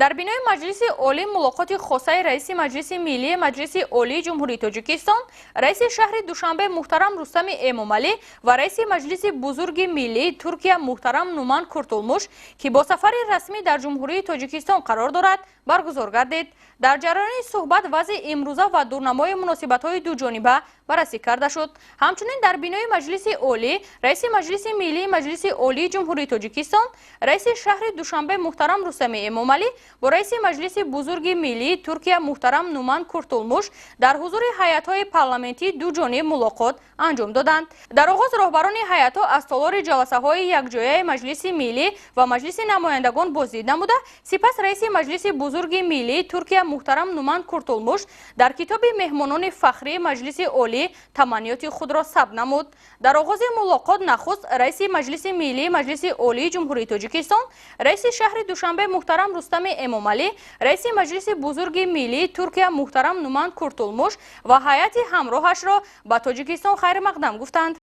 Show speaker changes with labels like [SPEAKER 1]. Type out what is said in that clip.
[SPEAKER 1] дар бинои маҷлиси олӣ мулоқоти хосаи раиси маҷлиси миллии маҷлиси олии ҷумҳурии тоҷикистон, раиси шаҳри Душанбе муҳтарам Рустами Эмомалӣ ва раиси маҷлиси бузурги миллии Туркия муҳтарам Нуман Куртулмуш, ки бо сафари расмӣ дар ҷумҳурии Тоҷикистон қарор дорад, баргузор гардид. дар ҷараёни суҳбат вазъи имрӯза ва дурнамои муносибатҳои дуҷониба баррасӣ карда шуд. ҳамчунин дар бинои маҷлиси олӣ раиси маҷлиси миллии маҷлиси олии ҷумҳурии Тоҷикистон, раиси шаҳри Душанбе муҳтарам Рустами Эмомалӣ бо раиси маҷлиси бузурги миллии Туркия муҳтарам Нуман Куртулмуш дар ҳузури ҳайатҳои парламентӣ дуҷониб мулоқот анҷом доданд. дар оғоз роҳбарони ҳайатҳо аз толори ҷаласаҳои якҷояи маҷлиси миллӣ ва маҷлиси намояндагон боздид намуда, сипас раиси маҷлиси бузурги миллии Туркия муҳтарам Нуман Куртулмуш дар китоби меҳмонони фахрии маҷлиси олӣ таманниёти худро сабт намуд. дар оғози мулоқот нахуст раиси маҷлиси миллии маҷлиси олии ҷумҳурии Тоҷикистон, раиси шаҳри Душанбе муҳтарам Рустами Эмомалӣ, раиси маҷлиси бузурги миллии Туркия муҳтарам Нуман Куртулмуш ва ҳайати ҳамроҳашро ба Тоҷикистон хайрмақдам гуфтанд.